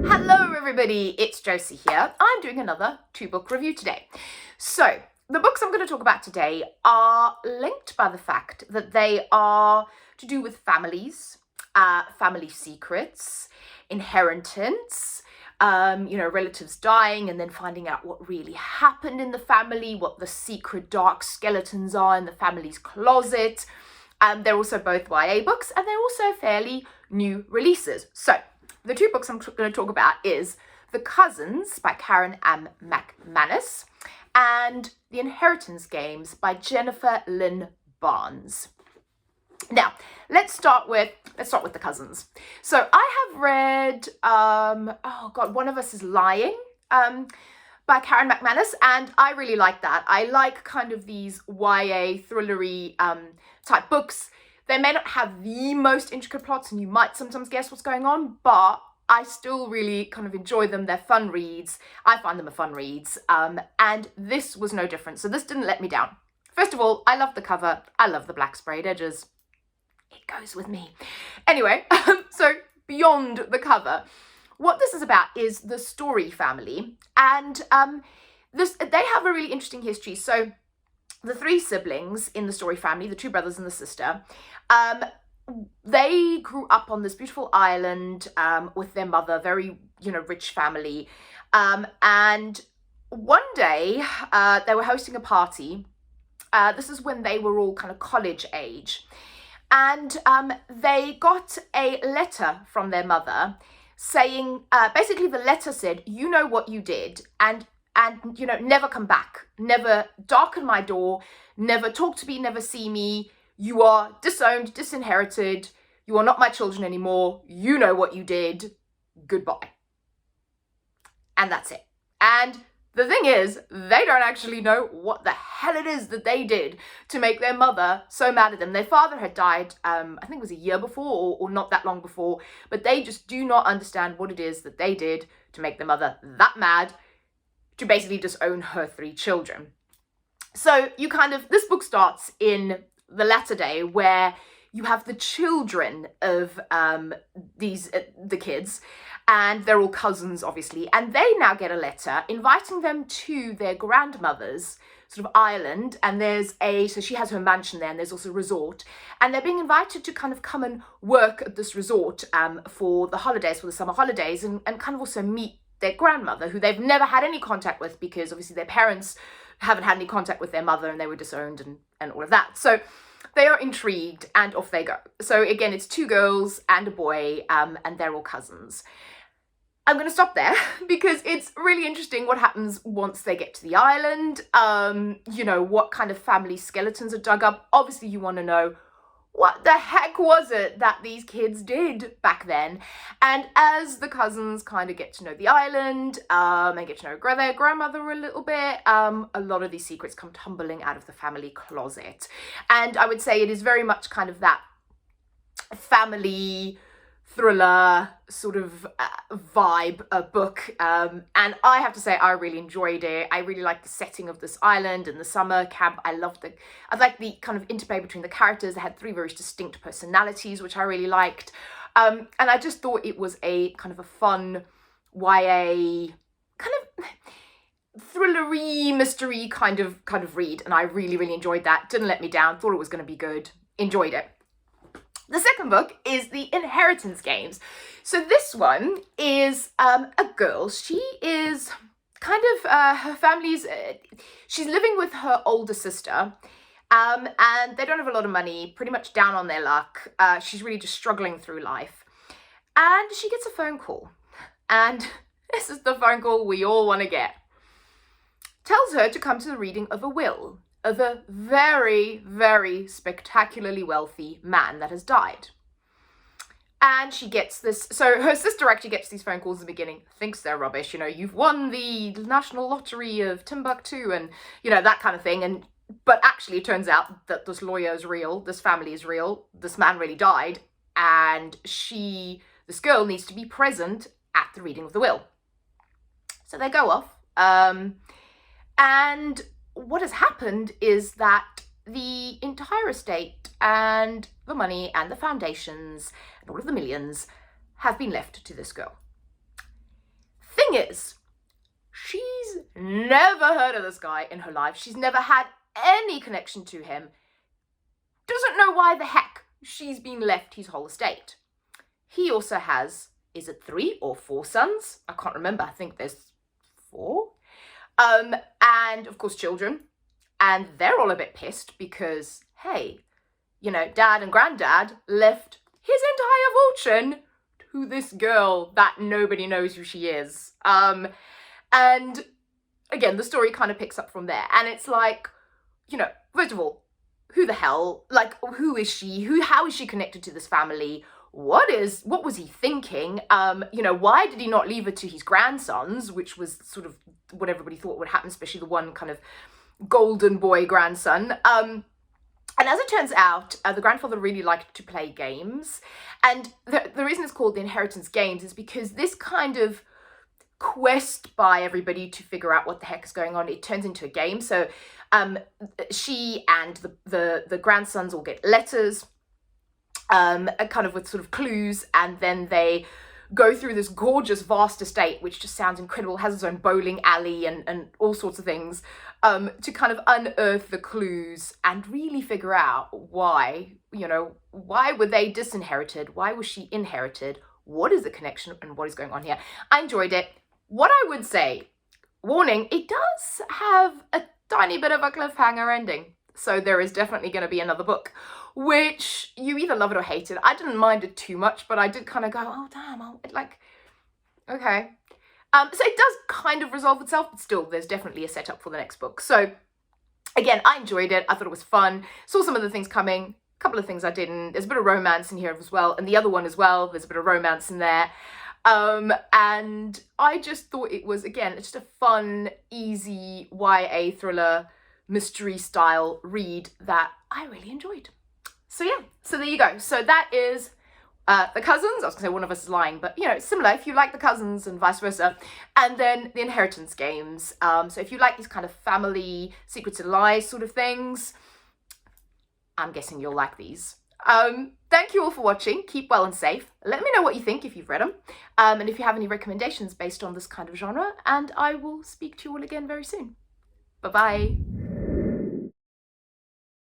Hello everybody, it's Josie here. I'm doing another 2-book review today. So, the books I'm going to talk about today are linked by the fact that they are to do with families, family secrets, inheritance, relatives dying and then finding out what really happened in the family, what the secret dark skeletons are in the family's closet. They're also both YA books and they're also fairly new releases. So, the 2 books I'm going to talk about is The Cousins by Karen M. McManus and The Inheritance Games by Jennifer Lynn Barnes. Now, let's start with The Cousins. So I have read, One of Us is Lying by Karen McManus, and I really like that. I like kind of these YA thrillery type books. They may not have the most intricate plots and you might sometimes guess what's going on, but I still really kind of enjoy them. They're fun reads. I find them fun reads. And this was no different. So this didn't let me down. First of all, I love the cover. I love the black sprayed edges. It goes with me. Anyway, so beyond the cover, what this is about is the Story family. And they have a really interesting history. So the 3 siblings in the Story family, the 2 brothers and the sister, they grew up on this beautiful island with their mother, very, rich family. And one day they were hosting a party. This is when they were all kind of college age. And they got a letter from their mother saying, basically the letter said, you know what you did, and never come back, never darken my door, never talk to me, never see me. You are disowned, disinherited. You are not my children anymore. You know what you did. Goodbye. And that's it. And the thing is, they don't actually know what the hell it is that they did to make their mother so mad at them. Their father had died, I think it was a year before or not that long before, but they just do not understand what it is that they did to make their mother that mad, to basically disown her 3 children. So this book starts in the latter day where you have the children of the kids, and they're all cousins, obviously, and they now get a letter inviting them to their grandmother's sort of island, and so she has her mansion there, and there's also a resort, and they're being invited to kind of come and work at this resort for the holidays, for the summer holidays, and kind of also meet their grandmother, who they've never had any contact with because obviously their parents haven't had any contact with their mother and they were disowned and all of that. So they are intrigued and off they go. So again, it's 2 girls and a boy, and they're all cousins. I'm going to stop there because it's really interesting what happens once they get to the island. What kind of family skeletons are dug up. Obviously, you want to know what the heck was it that these kids did back then? And as the cousins kind of get to know the island and get to know their grandmother a little bit, a lot of these secrets come tumbling out of the family closet. And I would say it is very much kind of that family thriller sort of vibe book, and I have to say I really enjoyed it. I really like the setting of this island and the summer camp. I like the kind of interplay between the characters. They had 3 very distinct personalities, which I really liked, and I just thought it was a kind of a fun YA kind of thrillery mystery kind of read, and I really enjoyed that. Didn't let me down. Thought it was going to be good. Enjoyed it. The second book is The Inheritance Games. So this one is a girl. She is kind of, her family's, she's living with her older sister, and they don't have a lot of money, pretty much down on their luck. She's really just struggling through life. And she gets a phone call. And this is the phone call we all want to get. Tells her to come to the reading of a will of a very spectacularly wealthy man that has died. And she gets this, so her sister actually gets these phone calls in the beginning, thinks they're rubbish, you've won the National Lottery of Timbuktu and, that kind of thing. But actually it turns out that this lawyer is real, this family is real, this man really died, and this girl needs to be present at the reading of the will. So they go off, and what has happened is that the entire estate and the money and the foundations and all of the millions have been left to this girl. Thing is, she's never heard of this guy in her life. She's never had any connection to him. Doesn't know why the heck she's been left his whole estate. He also has, is it 3 or 4 sons? I can't remember. I think there's 4. And of course children. And they're all a bit pissed because, hey, you know, dad and granddad left his entire fortune to this girl that nobody knows who she is. And again, the story kind of picks up from there. And it's like, you know, first of all, who the hell, like, who is she? How is she connected to this family? What was he thinking? You know, why did he not leave her to his grandsons, which was sort of what everybody thought would happen, especially the one kind of golden boy grandson. And as it turns out, the grandfather really liked to play games. And the reason it's called the Inheritance Games is because this kind of quest by everybody to figure out what the heck is going on, it turns into a game. So she and the grandsons all get letters, kind of with sort of clues, and then they go through this gorgeous, vast estate, which just sounds incredible, has its own bowling alley and all sorts of things, to kind of unearth the clues and really figure out why, you know, why were they disinherited? Why was she inherited? What is the connection and what is going on here? I enjoyed it. What I would say, warning, it does have a tiny bit of a cliffhanger ending. So there is definitely going to be another book, which you either love it or hate it. I didn't mind it too much, but I did kind of go, oh, damn, like, okay. So it does kind of resolve itself, but still, there's definitely a setup for the next book. So again, I enjoyed it. I thought it was fun. Saw some of the things coming, a couple of things I didn't. There's a bit of romance in here as well. And the other one as well, there's a bit of romance in there. And I just thought it was, again, it's just a fun, easy YA thriller, mystery style read that I really enjoyed. So yeah, so there you go. So that is The Cousins. I was gonna say one of us is lying, but you know, it's similar if you like The Cousins and vice versa. And then The Inheritance Games. So if you like these kind of family secrets and lies sort of things, I'm guessing you'll like these. Thank you all for watching. Keep well and safe. Let me know what you think if you've read them. And if you have any recommendations based on this kind of genre, and I will speak to you all again very soon. Bye-bye.